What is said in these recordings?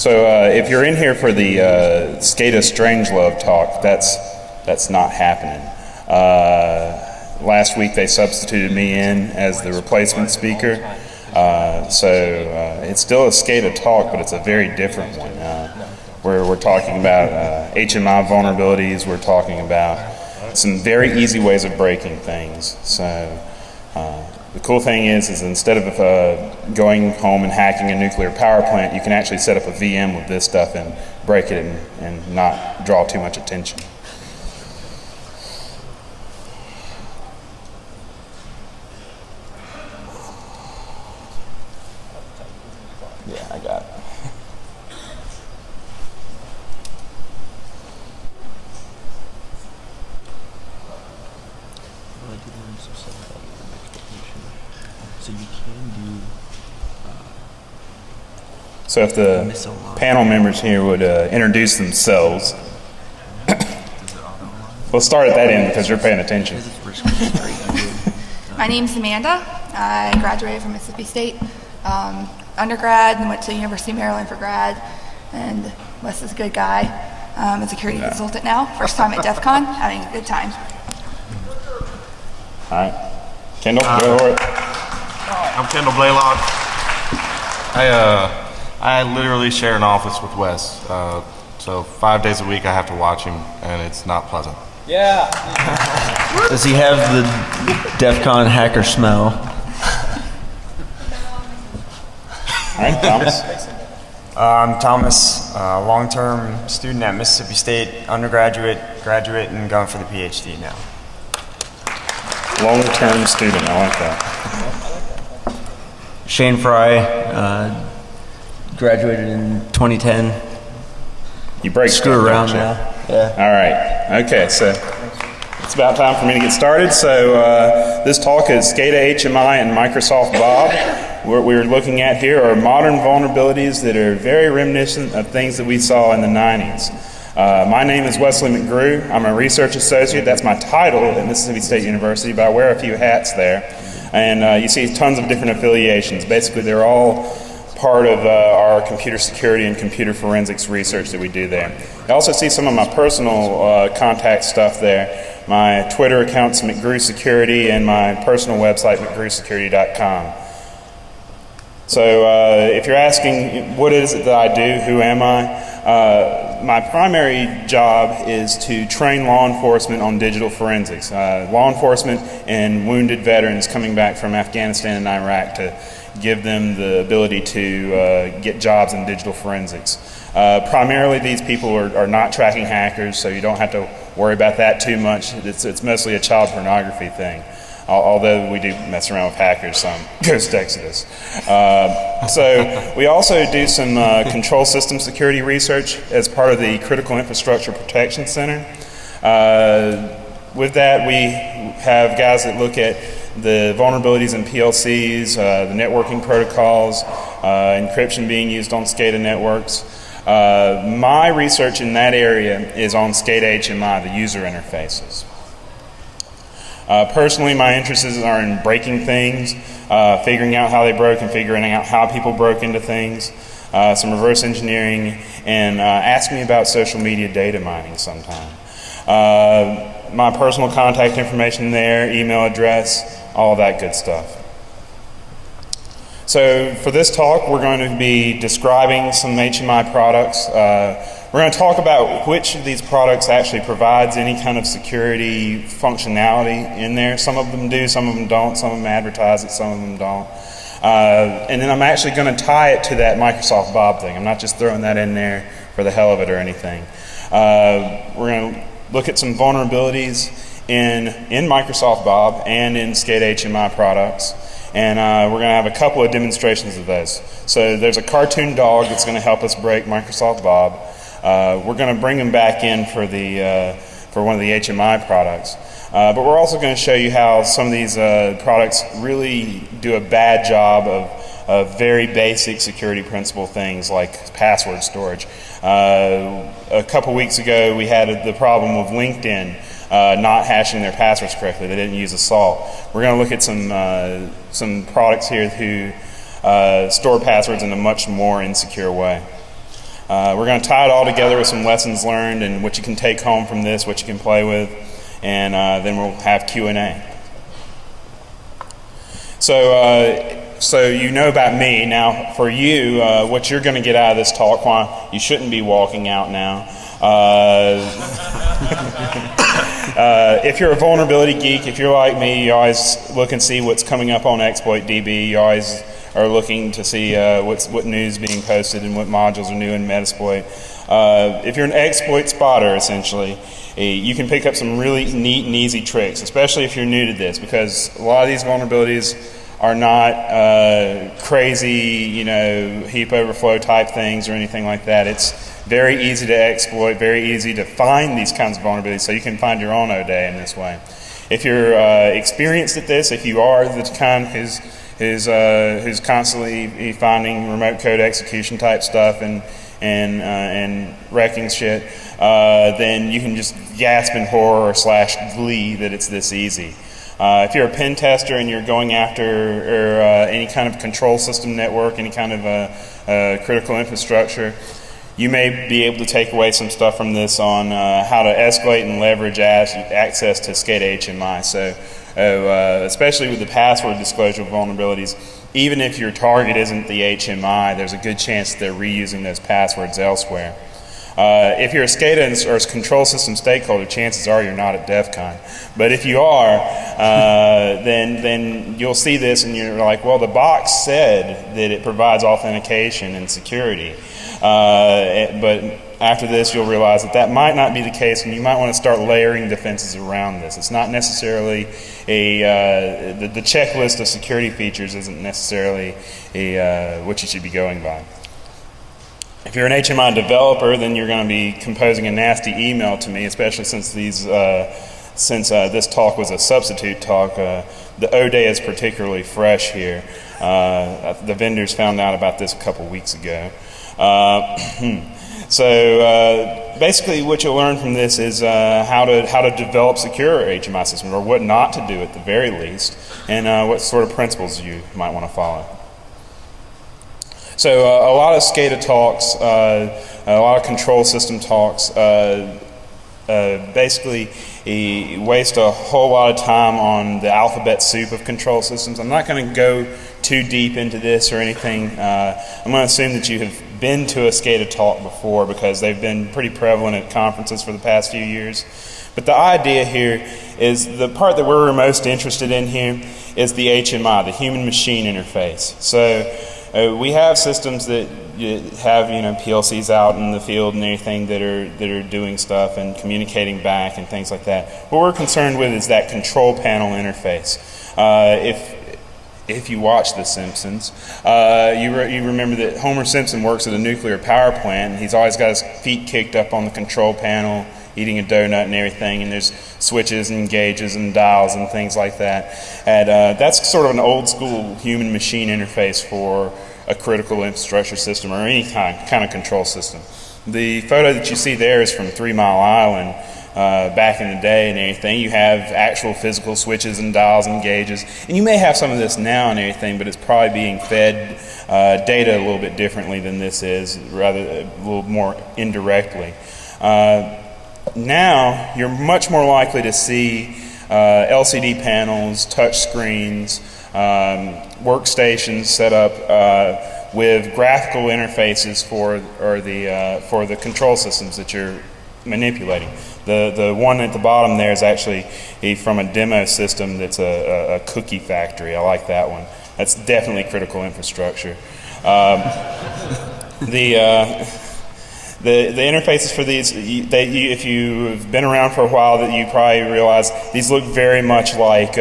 So if you're in here for the SCADA Strangelove talk, that's not happening. Last week they substituted me in as the replacement speaker. It's still a SCADA talk, but it's a very different one. We're talking about HMI vulnerabilities. We're talking about some very easy ways of breaking things. So the cool thing is instead of going home and hacking a nuclear power plant, you can actually set up a VM with this stuff and break it and not draw too much attention. Yeah, I got it. So you can do. So if the panel members here would introduce themselves. We'll start at that end because you're paying attention. My name's Amanda. I graduated from Mississippi State undergrad and went to University of Maryland for grad. And Wes is a good guy. I'm a security consultant now. First time at DEFCON, having a good time. All right. Kendall, go for it. I'm Kendall Blaylock. I literally share an office with Wes. So 5 days a week I have to watch him, and it's not pleasant. Yeah. Does he have the DEFCON hacker smell? All right, Thomas. I'm Thomas, long-term student at Mississippi State, undergraduate, graduate, and going for the PhD now. Long-term student, I like that. Shane Fry, graduated in 2010. You break Screw stuff, around don't you? now. Yeah. All right. Okay, so it's about time for me to get started. So this talk is SCADA HMI and Microsoft Bob. What we're looking at here are modern vulnerabilities that are very reminiscent of things that we saw in the 90s. My name is Wesley McGrew. I'm a research associate. That's my title at Mississippi State University, but I wear a few hats there. And you see tons of different affiliations. Basically, they're all part of our computer security and computer forensics research that we do there. I also see some of my personal contact stuff there. My Twitter account's McGrew Security and my personal website, mcgrewsecurity.com. So if you're asking what is it that I do, who am I? My primary job is to train law enforcement on digital forensics. Law enforcement and wounded veterans coming back from Afghanistan and Iraq to give them the ability to get jobs in digital forensics. Primarily these people are not tracking hackers, so you don't have to worry about that too much. It's mostly a child pornography thing. Although we do mess around with hackers, some Ghost Exodus. So we also do some control system security research as part of the Critical Infrastructure Protection Center. With that, we have guys that look at the vulnerabilities in PLCs, the networking protocols, encryption being used on SCADA networks. My research in that area is on SCADA HMI, the user interfaces. Personally, my interests are in breaking things, figuring out how they broke and figuring out how people broke into things, some reverse engineering, and ask me about social media data mining sometime. My personal contact information there, email address, all of that good stuff. So for this talk, we're going to be describing some HMI products. We're going to talk about which of these products actually provides any kind of security functionality in there. Some of them do, some of them don't, some of them advertise it, some of them don't. And then I'm actually going to tie it to that Microsoft Bob thing. I'm not just throwing that in there for the hell of it or anything. We're going to look at some vulnerabilities in Microsoft Bob and in SCADA HMI products. And we're going to have a couple of demonstrations of those. So there's a cartoon dog that's going to help us break Microsoft Bob. We're going to bring him back in for one of the HMI products. But we're also going to show you how some of these products really do a bad job of very basic security principle things like password storage. A couple weeks ago we had the problem with LinkedIn not hashing their passwords correctly. They didn't use Assault. We're going to look at some products here who store passwords in a much more insecure way. We're going to tie it all together with some lessons learned and what you can take home from this, what you can play with, and then we'll have Q&A. So you know about me. Now, for you, what you're going to get out of this talk, why you shouldn't be walking out now. If you're a vulnerability geek, if you're like me, you always look and see what's coming up on Exploit DB. You always are looking to see what news is being posted and what modules are new in Metasploit. If you're an exploit spotter, essentially, you can pick up some really neat and easy tricks, especially if you're new to this, because a lot of these vulnerabilities are not crazy, heap overflow type things or anything like that. It's very easy to exploit, very easy to find these kinds of vulnerabilities, so you can find your own O-Day in this way. If you're experienced at this, if you are the kind who's constantly finding remote code execution type stuff and wrecking shit, then you can just gasp in horror / glee that it's this easy. If you're a pen tester and you're going after any kind of control system network, any kind of critical infrastructure, you may be able to take away some stuff from this on how to escalate and leverage access to SCADA HMI. So, especially with the password disclosure vulnerabilities, even if your target isn't the HMI, there's a good chance that they're reusing those passwords elsewhere. If you're a SCADA or control system stakeholder, chances are you're not at DEFCON. But if you are, then you'll see this and you're like, well, the box said that it provides authentication and security. But after this, you'll realize that might not be the case, and you might want to start layering defenses around this. It's not necessarily the checklist of security features isn't necessarily what you should be going by. If you're an HMI developer, then you're going to be composing a nasty email to me, especially since this talk was a substitute talk. The O-Day is particularly fresh here. The vendors found out about this a couple weeks ago. So basically what you'll learn from this is how to develop secure HMI systems, or what not to do at the very least, and what sort of principles you might want to follow. So a lot of SCADA talks, a lot of control system talks, basically waste a whole lot of time on the alphabet soup of control systems. I'm not going to go too deep into this or anything. I'm going to assume that you have been to a SCADA talk before, because they've been pretty prevalent at conferences for the past few years. But the idea here is, the part that we're most interested in here is the HMI, the human-machine interface. So we have systems that have PLCs out in the field and everything that are doing stuff and communicating back and things like that. What we're concerned with is that control panel interface. If you watch The Simpsons, you remember that Homer Simpson works at a nuclear power plant, and he's always got his feet kicked up on the control panel, eating a donut and everything, and there's switches and gauges and dials and things like that. And that's sort of an old school human machine interface for a critical infrastructure system or any kind of control system. The photo that you see there is from 3 Mile Island. Back in the day and everything, you have actual physical switches and dials and gauges, and you may have some of this now and everything, but it's probably being fed data a little bit differently than this is, rather a little more indirectly. Now you're much more likely to see LCD panels, touch screens, workstations set up with graphical interfaces for the control systems that you're manipulating. The one at the bottom there is actually from a demo system that's a cookie factory. I like that one. That's definitely critical infrastructure. The interfaces for these, if you've been around for a while, that you probably realize these look very much like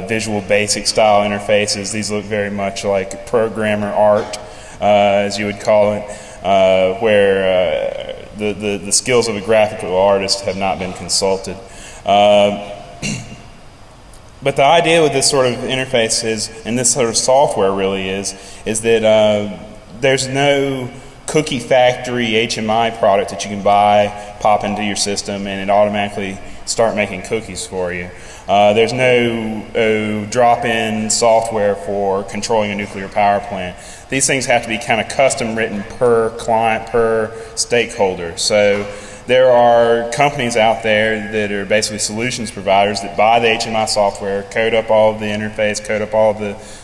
Visual Basic style interfaces. These look very much like programmer art, as you would call it, where the skills of a graphical artist have not been consulted. But the idea with this sort of interface is, and this sort of software really is that there's no cookie factory HMI product that you can buy, pop into your system, and it automatically start making cookies for you. There's no drop-in software for controlling a nuclear power plant. These things have to be kind of custom written per client, per stakeholder. So there are companies out there that are basically solutions providers that buy the HMI software, code up all of the interface, code up all of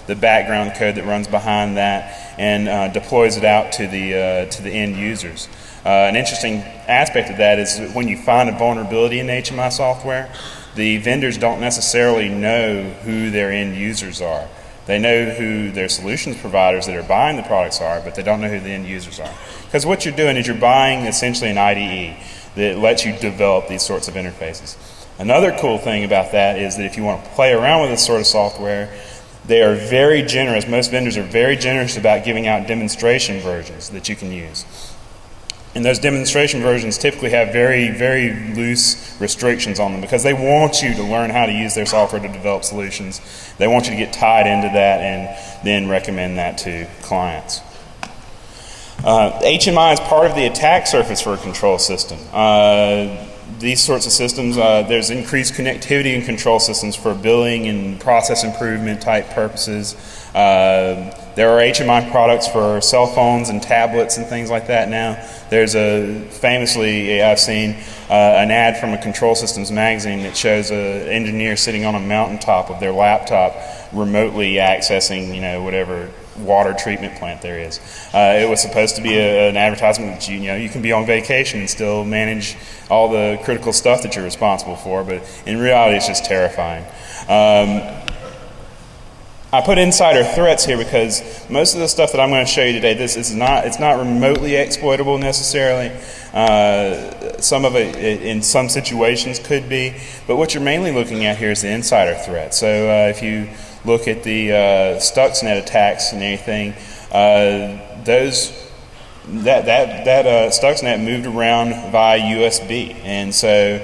the background code that runs behind that, and deploys it out to the end users. An interesting aspect of that is that when you find a vulnerability in HMI software, the vendors don't necessarily know who their end users are. They know who their solutions providers that are buying the products are, but they don't know who the end users are. Because what you're doing is you're buying essentially an IDE that lets you develop these sorts of interfaces. Another cool thing about that is that if you want to play around with this sort of software, they are very generous. Most vendors are very generous about giving out demonstration versions that you can use. And those demonstration versions typically have very, very loose restrictions on them because they want you to learn how to use their software to develop solutions. They want you to get tied into that and then recommend that to clients. HMI is part of the attack surface for a control system. These sorts of systems, there's increased connectivity in control systems for billing and process improvement type purposes. There are HMI products for cell phones and tablets and things like that now. There's famously, I've seen an ad from a Control Systems magazine that shows an engineer sitting on a mountaintop of their laptop remotely accessing, whatever water treatment plant there is. It was supposed to be an advertisement that you can be on vacation and still manage all the critical stuff that you're responsible for, but in reality it's just terrifying. I put insider threats here because most of the stuff that I'm going to show you today, it's not remotely exploitable necessarily. Some of it in some situations could be, but what you're mainly looking at here is the insider threat. So if you look at the Stuxnet attacks and anything, Stuxnet moved around via USB, and so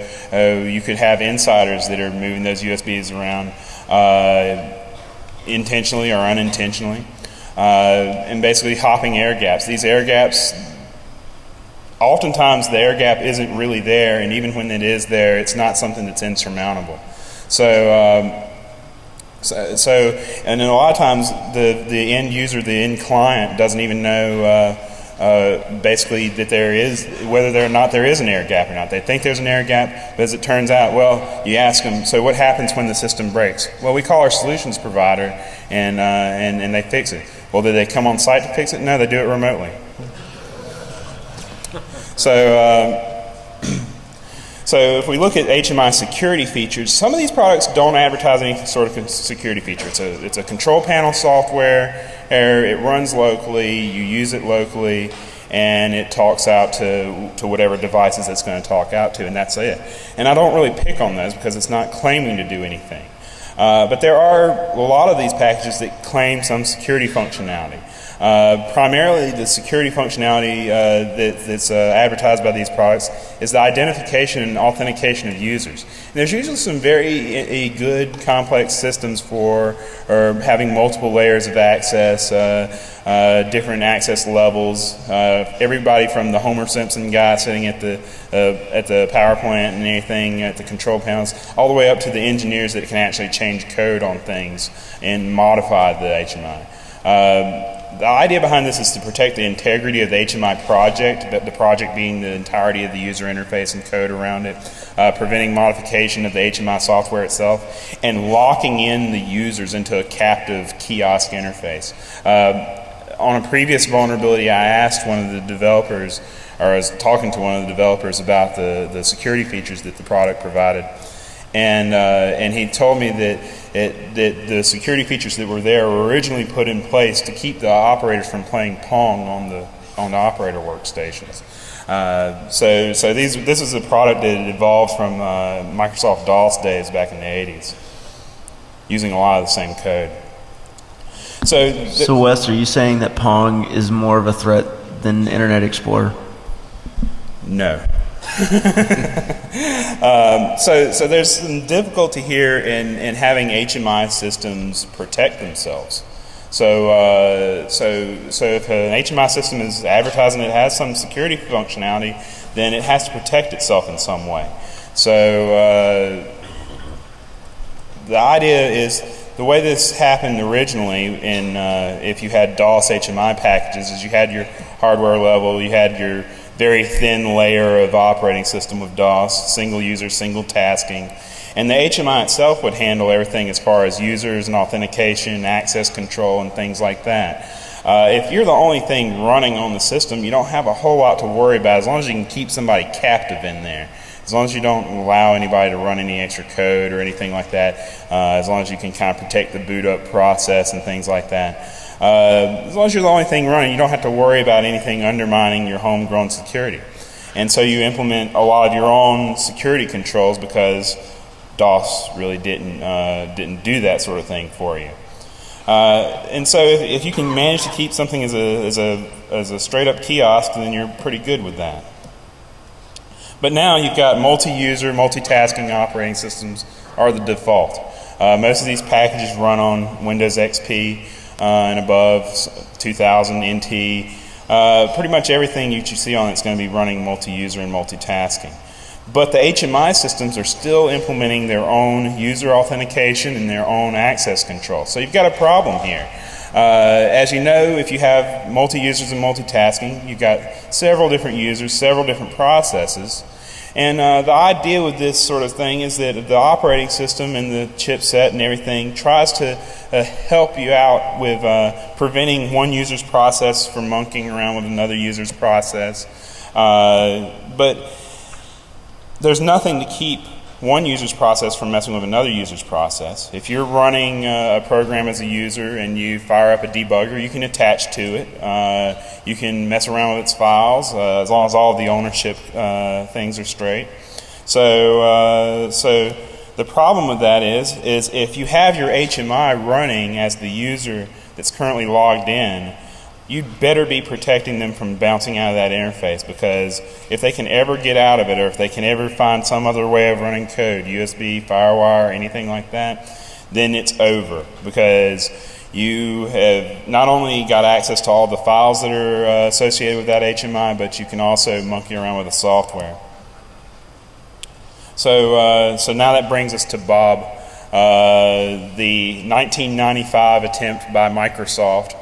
you could have insiders that are moving those USBs around intentionally or unintentionally, and basically hopping air gaps. These air gaps, oftentimes the air gap isn't really there, and even when it is there, it's not something that's insurmountable. So and then a lot of times the end user, the end client, doesn't even know basically that whether or not there is an air gap or not. They think there's an air gap, but as it turns out, well, you ask them, so what happens when the system breaks? Well, we call our solutions provider and they fix it. Well, do they come on site to fix it? No, they do it remotely. So if we look at HMI security features, some of these products don't advertise any sort of security feature. It's a control panel software. It runs locally, you use it locally, and it talks out to whatever devices it's going to talk out to, and that's it. And I don't really pick on those because it's not claiming to do anything. But there are a lot of these packages that claim some security functionality. Primarily the security functionality that's advertised by these products is the identification and authentication of users. And there's usually some very good complex systems for having multiple layers of access, different access levels. Everybody from the Homer Simpson guy sitting at the power plant and anything at the control panels, all the way up to the engineers that can actually change code on things and modify the HMI. The idea behind this is to protect the integrity of the HMI project, the project being the entirety of the user interface and code around it, preventing modification of the HMI software itself, and locking in the users into a captive kiosk interface. On a previous vulnerability, I asked one of the developers, or I was talking to one of the developers about the security features that the product provided. And he told me that the security features that were there were originally put in place to keep the operators from playing Pong on the operator workstations. So this is a product that evolved from Microsoft DOS days back in the 80s, using a lot of the same code. So Wes, are you saying that Pong is more of a threat than Internet Explorer? No. So there's some difficulty here in having HMI systems protect themselves. So if an HMI system is advertising it has some security functionality, then it has to protect itself in some way. So the idea is, the way this happened originally in if you had DOS HMI packages, is you had your hardware level, you had your very thin layer of operating system with DOS, single user, single tasking, and the HMI itself would handle everything as far as users and authentication, access control, and things like that. If you're the only thing running on the system, you don't have a whole lot to worry about as long as you can keep somebody captive in there. As long as you don't allow anybody to run any extra code or anything like that, as long as you can kind of protect the boot up process and things like that. As long as you're the only thing running, you don't have to worry about anything undermining your homegrown security. And so you implement a lot of your own security controls because DOS really didn't do that sort of thing for you. And so if you can manage to keep something as a straight up kiosk, then you're pretty good with that. But now you've got multi-user, multitasking operating systems are the default. Most of these packages run on Windows XP and above, 2000 NT. Pretty much everything you see on it's going to be running multi-user and multitasking. But the HMI systems are still implementing their own user authentication and their own access control. So you've got a problem here. As you know, if you have multi-users and multitasking, you've got several different users, several different processes. And the idea with this sort of thing is that the operating system and the chipset and everything tries to help you out with preventing one user's process from monkeying around with another user's process. But there's nothing to keep one user's process from messing with another user's process. If you're running a program as a user and you fire up a debugger, you can attach to it. You can mess around with its files as long as all of the ownership things are straight. So the problem with that is if you have your HMI running as the user that's currently logged in, you'd better be protecting them from bouncing out of that interface, because if they can ever get out of it, or if they can ever find some other way of running code, USB, FireWire, anything like that, then it's over, because you have not only got access to all the files that are associated with that HMI, but you can also monkey around with the software. So now that brings us to Bob, the 1995 attempt by Microsoft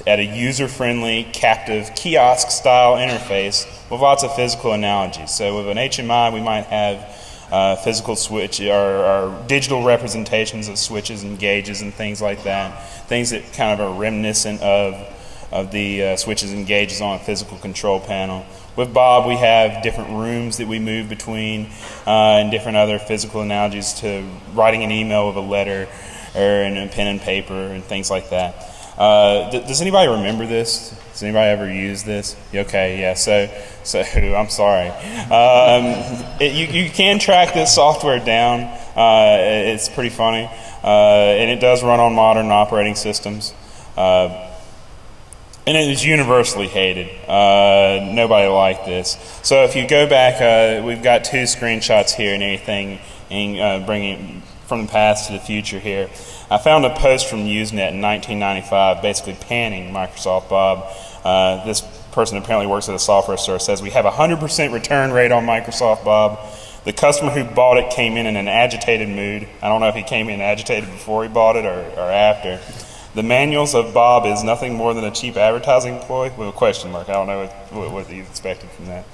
at a user-friendly, captive, kiosk-style interface with lots of physical analogies. So with an HMI, we might have physical switch or digital representations of switches and gauges and things like that, things that kind of are reminiscent of the switches and gauges on a physical control panel. With Bob, we have different rooms that we move between and different other physical analogies to writing an email with a letter or in a pen and paper and things like that. Does anybody remember this? Has anybody ever used this? Okay, yeah. So I'm sorry. You can track this software down. It's pretty funny, and it does run on modern operating systems. And it is universally hated. Nobody liked this. So if you go back, we've got two screenshots here and everything, and bringing from the past to the future here. I found a post from Usenet in 1995 basically panning Microsoft Bob. This person apparently works at a software store, says, "We have a 100% return rate on Microsoft Bob. The customer who bought it came in an agitated mood." I don't know if he came in agitated before he bought it or after. "The manuals of Bob is nothing more than a cheap advertising ploy," with a question mark. I don't know what you expected from that.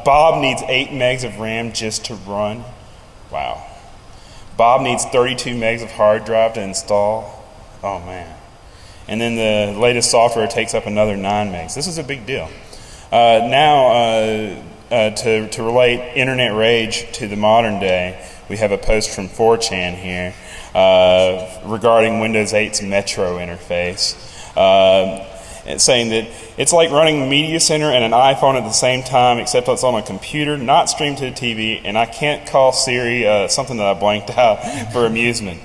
"Bob needs 8 megs of RAM just to run." Wow. "Bob needs 32 megs of hard drive to install." Oh man. And then the latest software takes up another 9 megs. This is a big deal. Now, to relate internet rage to the modern day, we have a post from 4chan here regarding Windows 8's Metro interface. It's saying that it's like running Media Center and an iPhone at the same time, except it's on a computer, not streamed to the TV, and I can't call Siri something that I blanked out for amusement.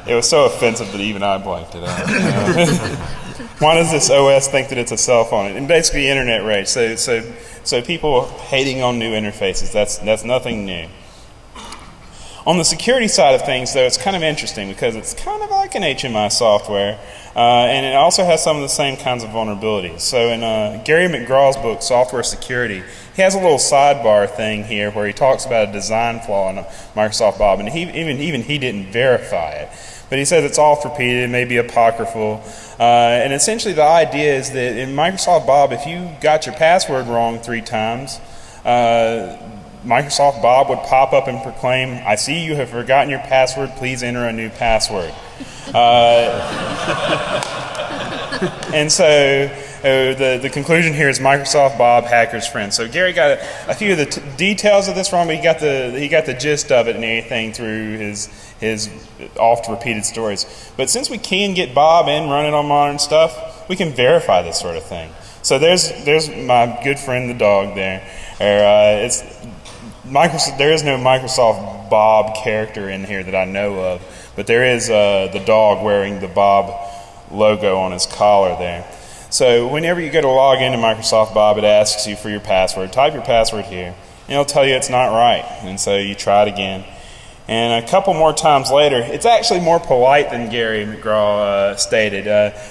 It was so offensive that even I blanked it out. Why does this OS think that it's a cell phone? And basically internet rage. So people hating on new interfaces, that's nothing new. On the security side of things, though, it's kind of interesting because it's kind of like an HMI software. And it also has some of the same kinds of vulnerabilities. So in Gary McGraw's book, Software Security, he has a little sidebar thing here where he talks about a design flaw in Microsoft Bob, and even he didn't verify it. But he says it's oft repeated, it may be apocryphal. And essentially the idea is that in Microsoft Bob, if you got your password wrong 3 times, Microsoft Bob would pop up and proclaim, "I see you have forgotten your password, please enter a new password." And so the conclusion here is Microsoft Bob, hacker's friend. So Gary got a few of the details of this wrong, but he got the gist of it and everything through his oft repeated stories. But since we can get Bob and run it on modern stuff, we can verify this sort of thing. So there's my good friend the dog there. There is no Microsoft Bob character in here that I know of, but there is the dog wearing the Bob logo on his collar there. So whenever you go to log into Microsoft Bob, it asks you for your password. Type your password here, and it'll tell you it's not right. And so you try it again. And a couple more times later, it's actually more polite than Gary McGraw stated.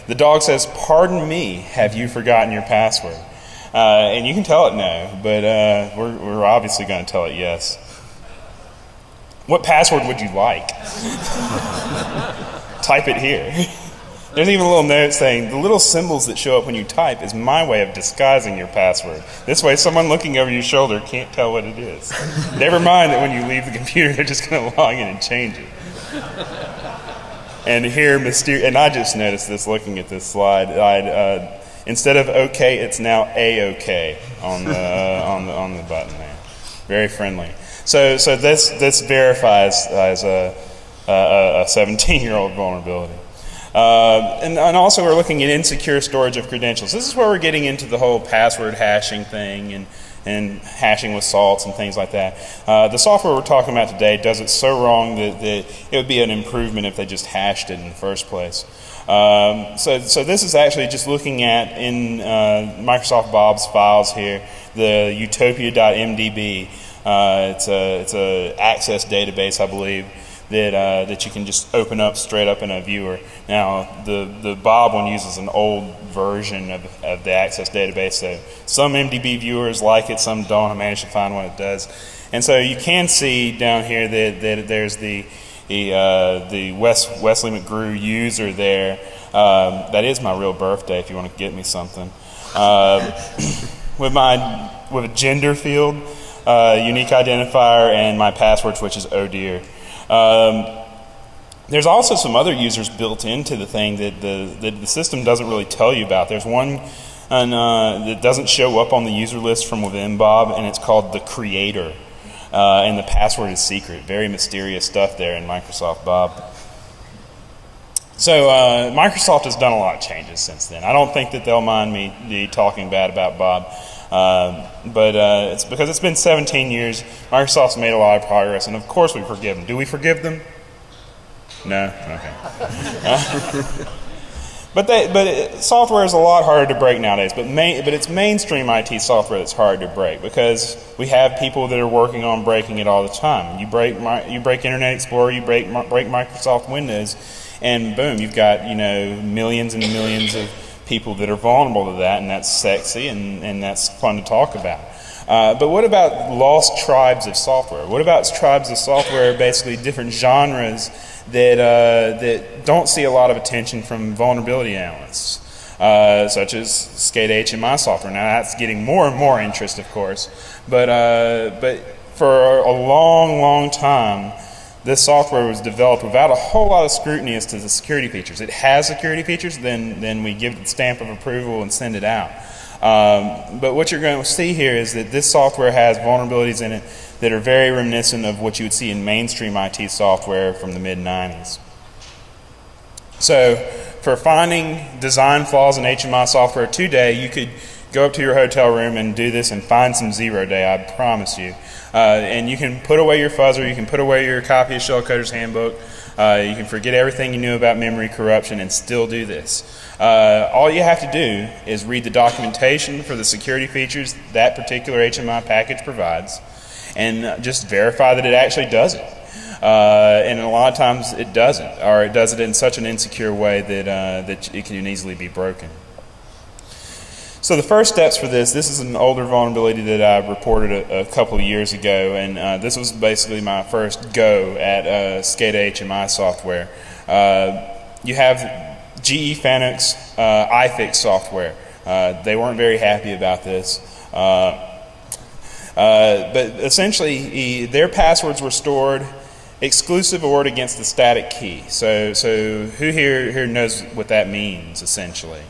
The dog says, "Pardon me, have you forgotten your password?" And you can tell it no, but we're obviously going to tell it yes. What password would you like? Type it here. There's even a little note saying, "The little symbols that show up when you type is my way of disguising your password. This way someone looking over your shoulder can't tell what it is." Never mind that when you leave the computer, they're just going to log in and change it. And here, and I just noticed this looking at this slide. Instead of OK, it's now A-OK on the button there. Very friendly. So this verifies as a 17-year-old vulnerability. And also we're looking at insecure storage of credentials. This is where we're getting into the whole password hashing thing and hashing with salts and things like that. The software we're talking about today does it so wrong that it would be an improvement if they just hashed it in the first place. So this is actually just looking at in Microsoft Bob's files here, the utopia.mdb. It's a access database, I believe, that you can just open up straight up in a viewer. Now, the Bob one uses an old version of the access database, so some MDB viewers like it, some don't. I managed to find one that does. And so you can see down here that there's the Wesley McGrew user there. That is my real birthday if you want to get me something. With a gender field, unique identifier, and my password, which is oh dear. There's also some other users built into the thing that the system doesn't really tell you about. There's one that doesn't show up on the user list from within Bob, and it's called the creator. And the password is secret. Very mysterious stuff there in Microsoft Bob. So Microsoft has done a lot of changes since then. I don't think that they'll mind me talking bad about Bob. But it's because it's been 17 years. Microsoft's made a lot of progress, and of course we forgive them. Do we forgive them? No? Okay. But software is a lot harder to break nowadays. But it's mainstream IT software that's hard to break because we have people that are working on breaking it all the time. You break Internet Explorer, you break Microsoft Windows, and boom, you've got millions and millions of people that are vulnerable to that, and that's sexy and that's fun to talk about. But what about lost tribes of software? What about tribes of software, basically different genres that don't see a lot of attention from vulnerability analysts, such as SCADA HMI software? Now that's getting more and more interest, of course, but for a long, long time, this software was developed without a whole lot of scrutiny as to the security features. It has security features, then we give it the stamp of approval and send it out. But what you're going to see here is that this software has vulnerabilities in it that are very reminiscent of what you would see in mainstream IT software from the mid-90s. So for finding design flaws in HMI software today, you could go up to your hotel room and do this and find some zero-day, I promise you. And you can put away your fuzzer, you can put away your copy of Shellcoder's Handbook, you can forget everything you knew about memory corruption and still do this. All you have to do is read the documentation for the security features that particular HMI package provides and just verify that it actually does it. And a lot of times it doesn't, or it does it in such an insecure way that it can easily be broken. So the first steps for this is an older vulnerability that I reported a couple of years ago, and this was basically my first go at SCADA HMI software. You have GE Fanuc's iFix software. They weren't very happy about this. But essentially, their passwords were stored exclusive OR against the static key. So who here knows what that means, essentially?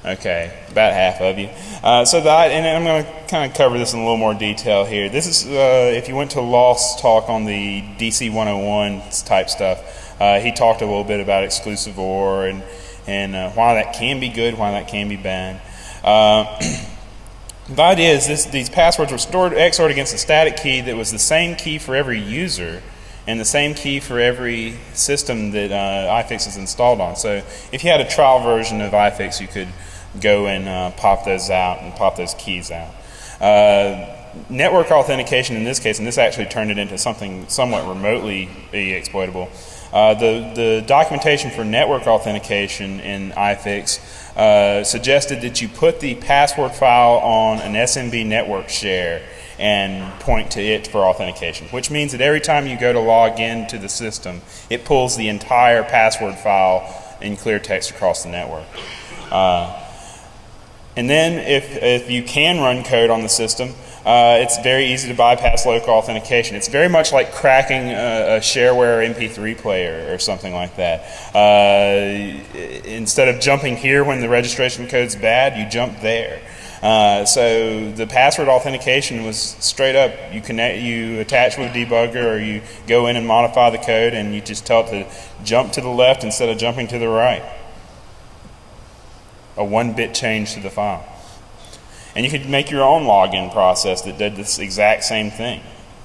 Okay, about half of you. And I'm going to kind of cover this in a little more detail here. This is, if you went to Lost's talk on the DC 101 type stuff, he talked a little bit about exclusive OR and why that can be good, why that can be bad. The idea is these passwords were XORed against a static key that was the same key for every user and the same key for every system that iFix is installed on. So if you had a trial version of iFix, you could go and pop those out and pop those keys out. Network authentication in this case, and this actually turned it into something somewhat remotely exploitable. The documentation for network authentication in iFix suggested that you put the password file on an SMB network share and point to it for authentication, which means that every time you go to log in to the system, it pulls the entire password file in clear text across the network. And then if you can run code on the system, it's very easy to bypass local authentication. It's very much like cracking a shareware MP3 player or something like that. Instead of jumping here when the registration code's bad, you jump there. So the password authentication was straight up. You attach with a debugger, or you go in and modify the code, and you just tell it to jump to the left instead of jumping to the right. A 1-bit change to the file. And you could make your own login process that did this exact same thing.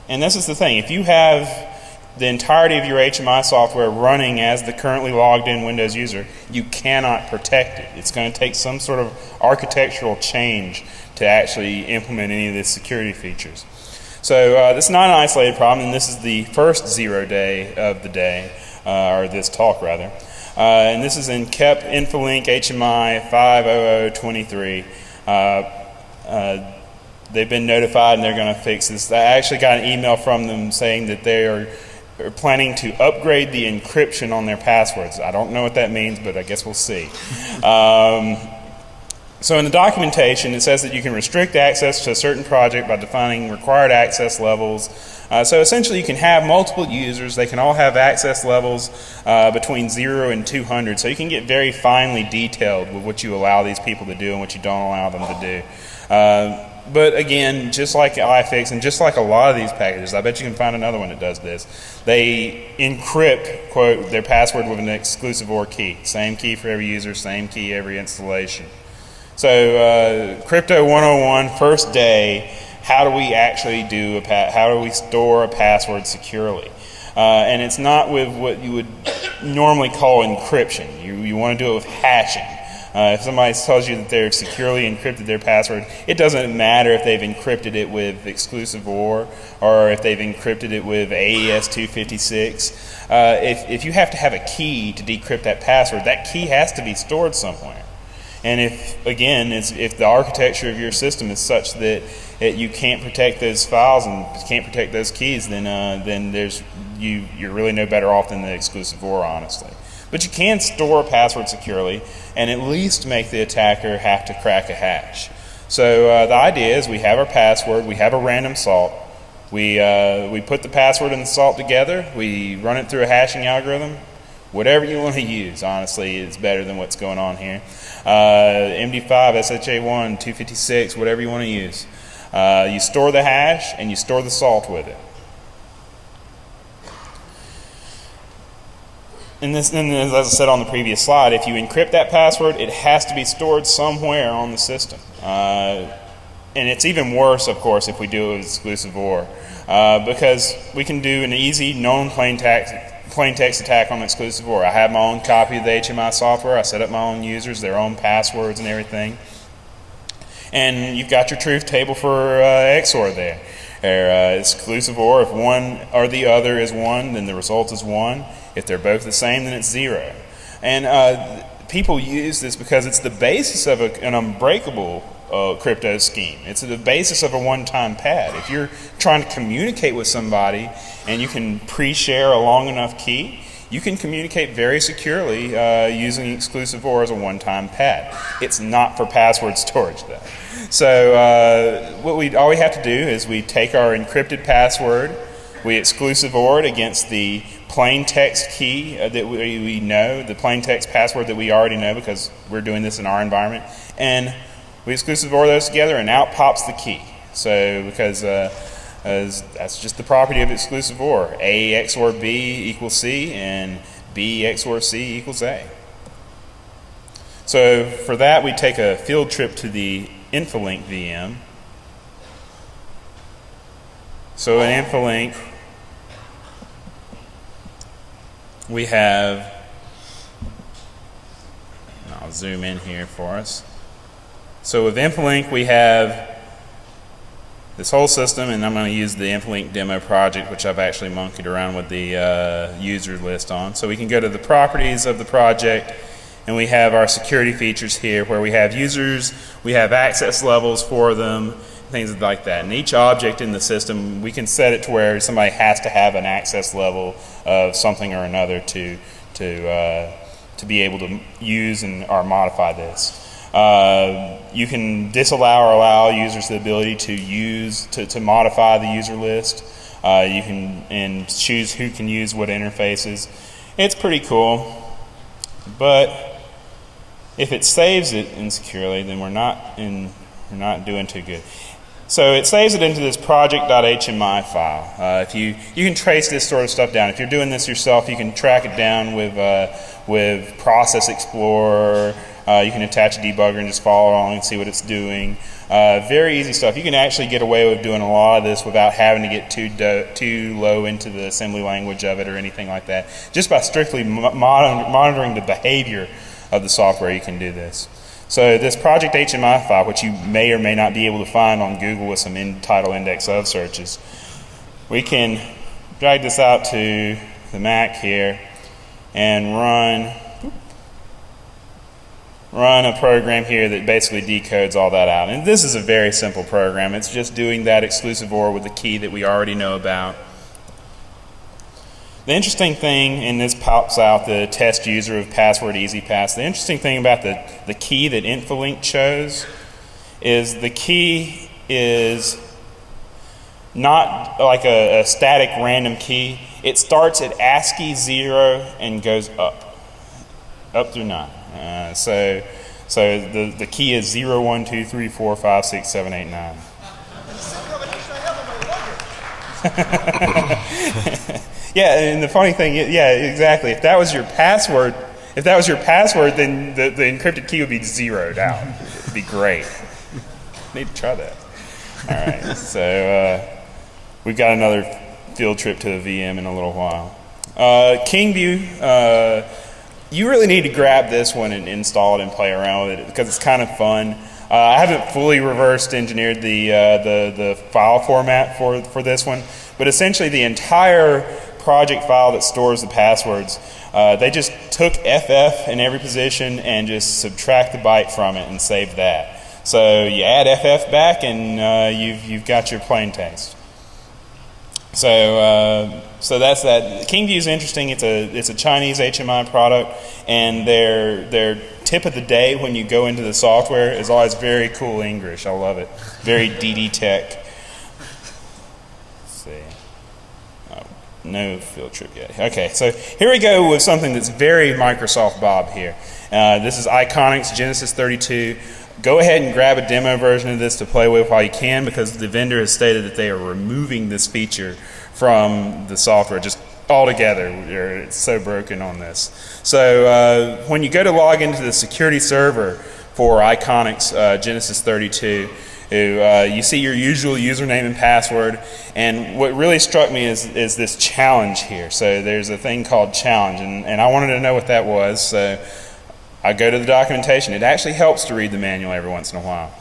And this is the thing. If you have the entirety of your HMI software running as the currently logged in Windows user, you cannot protect it. It's going to take some sort of architectural change to actually implement any of the security features. So this is not an isolated problem, and this is the first 0 day of the day, or this talk rather. And this is in KEP Infolink HMI 50023. They've been notified and they're going to fix this. I actually got an email from them saying that they are planning to upgrade the encryption on their passwords. I don't know what that means, but I guess we'll see. So in the documentation, it says that you can restrict access to a certain project by defining required access levels. So essentially you can have multiple users. They can all have access levels between 0 and 200. So you can get very finely detailed with what you allow these people to do and what you don't allow them to do. But again, just like iFix and just like a lot of these packages, I bet you can find another one that does this. They encrypt, quote, their password with an exclusive OR key. Same key for every user, same key every installation. So Crypto 101, first day, how do we actually how do we store a password securely? And it's not with what you would normally call encryption. You want to do it with hashing. If somebody tells you that they've securely encrypted their password, it doesn't matter if they've encrypted it with exclusive OR or if they've encrypted it with AES 256. If you have to have a key to decrypt that password, that key has to be stored somewhere. And if the architecture of your system is such that you can't protect those files and can't protect those keys, then you're really no better off than the exclusive OR, honestly. But you can store a password securely and at least make the attacker have to crack a hash. So the idea is we have our password, we have a random salt, we put the password and the salt together, we run it through a hashing algorithm. Whatever you want to use, honestly, is better than what's going on here. MD5, SHA1, 256, whatever you want to use. You store the hash and you store the salt with it. And as I said on the previous slide, if you encrypt that password, it has to be stored somewhere on the system. And it's even worse, of course, if we do it with exclusive OR, because we can do an easy, known plain text attack on exclusive OR. I have my own copy of the HMI software. I set up my own users, their own passwords and everything. And you've got your truth table for XOR there. They're exclusive OR. If one or the other is 1, then the result is 1. If they're both the same, then it's 0. And people use this because it's the basis of an unbreakable crypto scheme. It's the basis of a one-time pad. If you're trying to communicate with somebody and you can pre-share a long enough key, you can communicate very securely using exclusive OR as a one-time pad. It's not for password storage, though. So all we have to do is we take our encrypted password, we exclusive OR it against the plain text key that we know, the plain text password that we already know because we're doing this in our environment, and we exclusive OR those together, and out pops the key. So because that's just the property of exclusive OR. A XOR B equals C, and B XOR C equals A. So for that, we take a field trip to the Infolink VM. So in Infolink, we have, I'll zoom in here for us. So with Infolink, we have this whole system, and I'm going to use the Infolink demo project, which I've actually monkeyed around with the user list on. So we can go to the properties of the project, and we have our security features here where we have users, we have access levels for them, things like that. And each object in the system, we can set it to where somebody has to have an access level of something or another to be able to use or modify this. You can disallow or allow users the ability to modify the user list. You can choose who can use what interfaces. It's pretty cool, but if it saves it insecurely, then we're not doing too good. So it saves it into this project.hmi file. If you can trace this sort of stuff down. If you're doing this yourself, you can track it down with Process Explorer. You can attach a debugger and just follow along and see what it's doing. Very easy stuff. You can actually get away with doing a lot of this without having to get too low into the assembly language of it or anything like that. Just by strictly monitoring the behavior of the software, you can do this. So this project HMI file, which you may or may not be able to find on Google with some title index of searches, we can drag this out to the Mac here and run a program here that basically decodes all that out. And this is a very simple program. It's just doing that exclusive OR with the key that we already know about. The interesting thing, and this pops out the test user of password EasyPass, the interesting thing about the key that Infolink chose is the key is not like a static random key. It starts at ASCII 0 and goes up through 9. So the key is 0, 1, 2, 3, 4, 5, 6, 7, 8, 9. Yeah, and the funny thing is, yeah, exactly. If that was your password, then the encrypted key would be zeroed out. It'd be great. Need to try that. All right, so we've got another field trip to the VM in a little while. KingView, you really need to grab this one and install it and play around with it because it's kind of fun. I haven't fully reversed engineered the file format for this one, but essentially the entire project file that stores the passwords, they just took FF in every position and just subtract the byte from it and save that. So you add FF back and you've got your plain text. So that's that. KingView is interesting. It's a Chinese HMI product, and their tip of the day when you go into the software is always very cool English. I love it. Very DD Tech. Let's see. Oh, no field trip yet. Okay, so here we go with something that's very Microsoft Bob here. This is Iconics Genesis 32. Go ahead and grab a demo version of this to play with while you can, because the vendor has stated that they are removing this feature from the software just altogether. It's so broken on this. So when you go to log into the security server for Iconics Genesis 32, you see your usual username and password, and what really struck me is this challenge here. So there's a thing called challenge, and I wanted to know what that was. So I go to the documentation. It actually helps to read the manual every once in a while.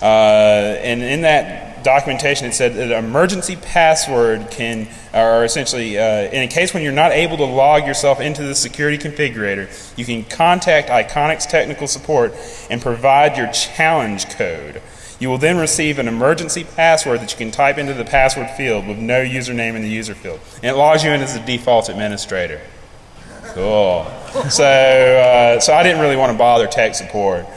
And in that documentation, it said that an emergency password can, or essentially, in a case when you're not able to log yourself into the security configurator, you can contact Iconic's technical support and provide your challenge code. You will then receive an emergency password that you can type into the password field with no username in the user field. And it logs you in as the default administrator. Cool. So I didn't really want to bother tech support.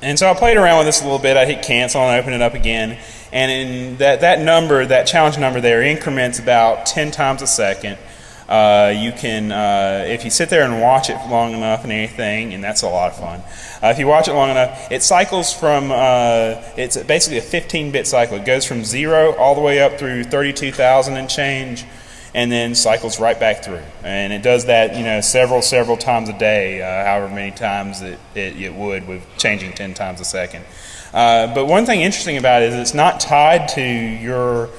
And so I played around with this a little bit. I hit cancel and open it up again. And in that number, that challenge number there, increments about 10 times a second. You can, if you sit there and watch it long enough and anything, and that's a lot of fun. If you watch it long enough, it cycles from, it's basically a 15-bit cycle. It goes from 0 all the way up through 32,000 and change, and then cycles right back through. And it does that, several times a day, however many times it would, with changing 10 times a second. But one thing interesting about it is it's not tied to your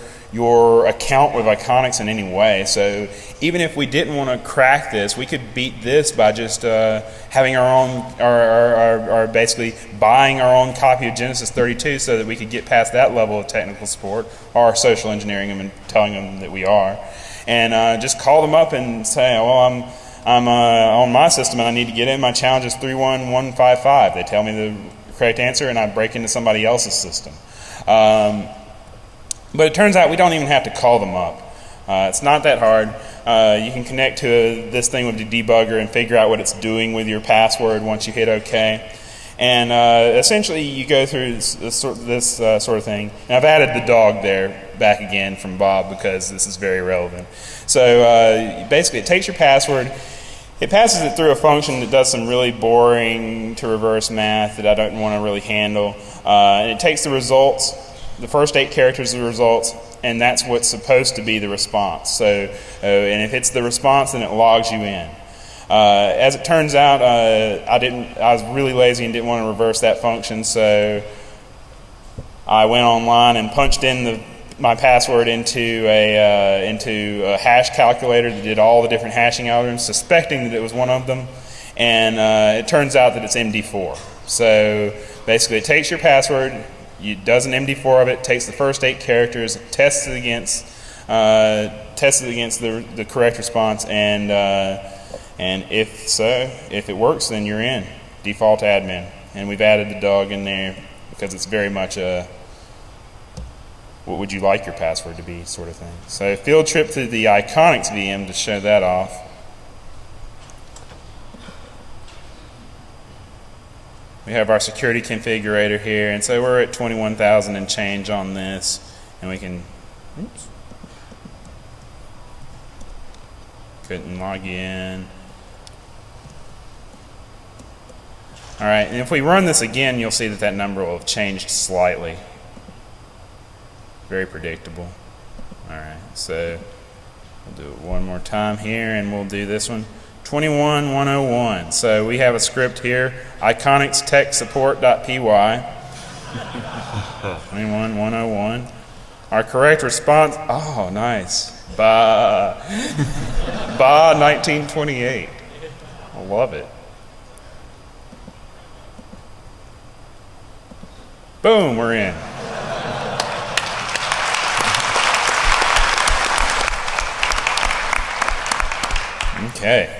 account with Iconics in any way. So even if we didn't want to crack this, we could beat this by just having our own, or basically buying our own copy of Genesis 32 so that we could get past that level of technical support, or social engineering them and telling them that we are. And just call them up and say, well, I'm on my system and I need to get in. My challenge is 31155. They tell me the correct answer and I break into somebody else's system. But it turns out we don't even have to call them up. It's not that hard. You can connect to this thing with the debugger and figure out what it's doing with your password once you hit OK. And essentially you go through this sort of thing. And I've added the dog there back again from Bob because this is very relevant. So basically it takes your password, it passes it through a function that does some really boring to reverse math that I don't want to really handle. And it takes the results, the first 8 characters of the results, and that's what's supposed to be the response. So, and if it's the response, then it logs you in. As it turns out, I was really lazy and didn't want to reverse that function, so I went online and punched in my password into a hash calculator that did all the different hashing algorithms, suspecting that it was one of them, and it turns out that it's MD4. So basically, it takes your password, it does an MD4 of it, takes the first 8 characters, tests it against the correct response, and if it works, then you're in, default admin. And we've added the dog in there because it's very much a what would you like your password to be sort of thing. So field trip to the Iconics VM to show that off. We have our security configurator here, and so we're at 21,000 and change on this, and we can, oops, couldn't log in. All right, and if we run this again, you'll see that that number will have changed slightly. Very predictable. All right, so we'll do it one more time here, and we'll do this one. 21101. So we have a script here, Iconics tech support.py. 21101. Our correct response, oh, nice. Ba 1928. I love it. Boom, we're in. Okay.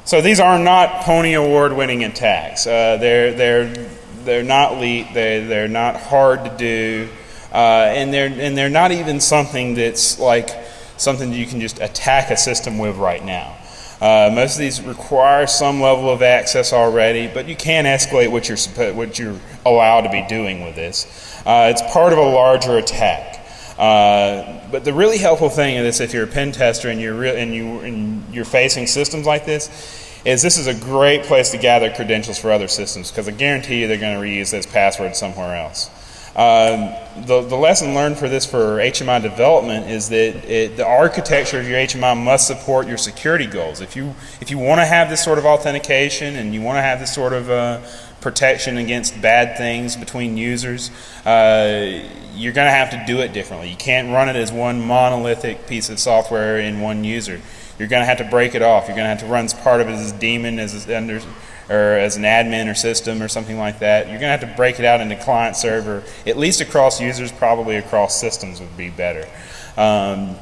So these are not Pony Award-winning attacks. They're not elite. They're not hard to do, and they're not even something that's like something that you can just attack a system with right now. Most of these require some level of access already, but you can escalate what you're allowed to be doing with this. It's part of a larger attack. But the really helpful thing of this, if you're a pen tester and you're facing systems like this is a great place to gather credentials for other systems, because I guarantee you they're going to reuse those passwords somewhere else. The lesson learned for this for HMI development is that the architecture of your HMI must support your security goals. If you want to have this sort of authentication and you want to have this sort of protection against bad things between users, you're going to have to do it differently. You can't run it as one monolithic piece of software in one user. you're going to have to break it off. You're going to have to run part of it as a daemon, as an admin or system or something like that. You're going to have to break it out into client server, at least across users, probably across systems would be better. And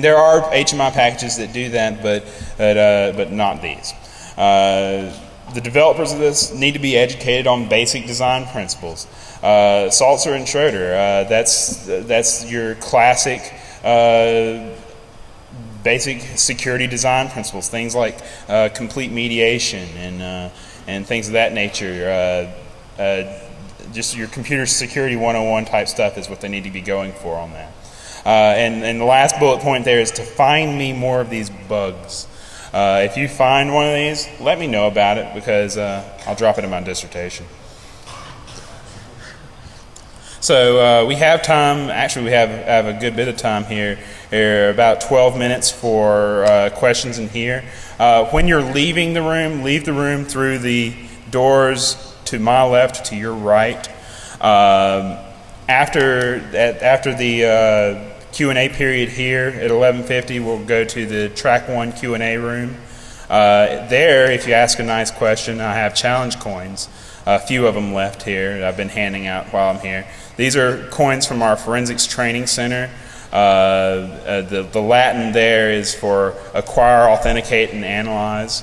there are HMI packages that do that, but not these. The developers of this need to be educated on basic design principles. Salzer and Schroeder, that's your classic basic security design principles. Things like complete mediation and things of that nature. Just your computer security 101 type stuff is what they need to be going for on that. And the last bullet point there is to find me more of these bugs. If you find one of these, let me know about it, because I'll drop it in my dissertation. So we have time. Actually, we have a good bit of time here. About 12 minutes for questions in here. When you're leaving the room, leave the room through the doors to my left, to your right. After the Q&A period here at 11:50, we'll go to the track 1 Q&A room. There, if you ask a nice question, I have challenge coins. A few of them left here that I've been handing out while I'm here. These are coins from our Forensics Training Center. The Latin there is for acquire, authenticate, and analyze.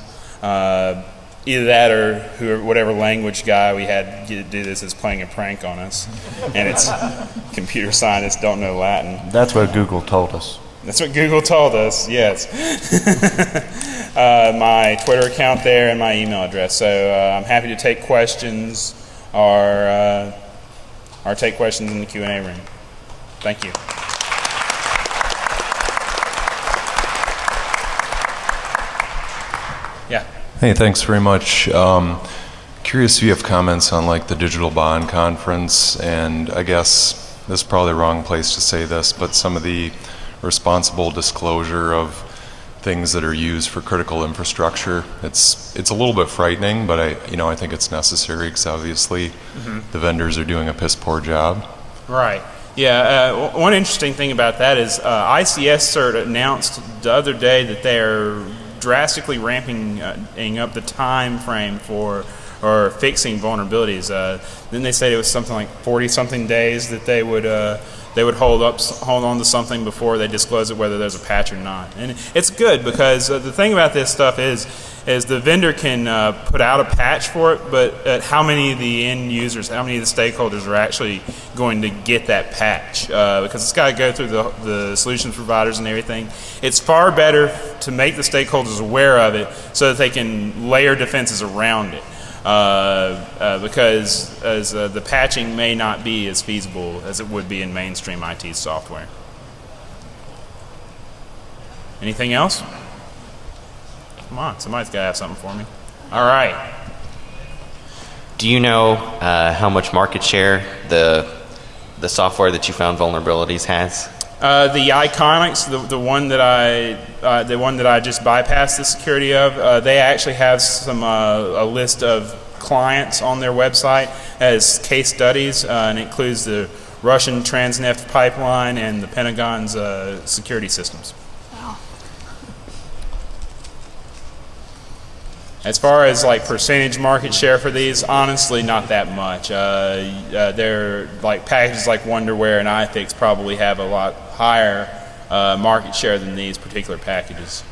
Either that or whatever language guy we had do this is playing a prank on us. And it's computer scientists don't know Latin. That's what Google told us. That's what Google told us, yes. My Twitter account there and my email address. So I'm happy to take questions or take questions in the Q&A room. Thank you. Yeah. Hey, thanks very much. Curious if you have comments on like the Digital Bond Conference, and I guess this is probably the wrong place to say this, but some of the responsible disclosure of things that are used for critical infrastructure. It's a little bit frightening, but I think it's necessary, because obviously the vendors are doing a piss poor job. Right. Yeah. One interesting thing about that is ICS CERT announced the other day that they are drastically ramping up the time frame for fixing vulnerabilities. Then they said it was something like 40-something days that they would hold on to something before they disclose it, whether there's a patch or not. And it's good, because the thing about this stuff is the vendor can put out a patch for it, but how many of the end users, how many of the stakeholders are actually going to get that patch? Because it's got to go through the solutions providers and everything. It's far better to make the stakeholders aware of it so that they can layer defenses around it. Because the patching may not be as feasible as it would be in mainstream IT software. Anything else? Come on, somebody's got to have something for me. All right. Do you know how much market share the software that you found vulnerabilities has? The Iconics, the one that I just bypassed the security of, they actually have a list of clients on their website as case studies, and it includes the Russian Transneft pipeline and the Pentagon's security systems. Wow. As far as like percentage market share for these, honestly, not that much. They're like packages like Wonderware and iFix probably have a lot higher market share than these particular packages.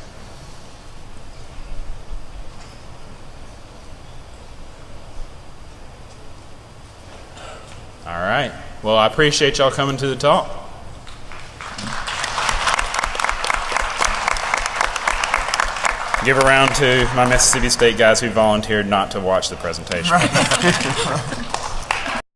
All right. Well, I appreciate y'all coming to the talk. Give a round to my Mississippi State guys who volunteered not to watch the presentation. Right.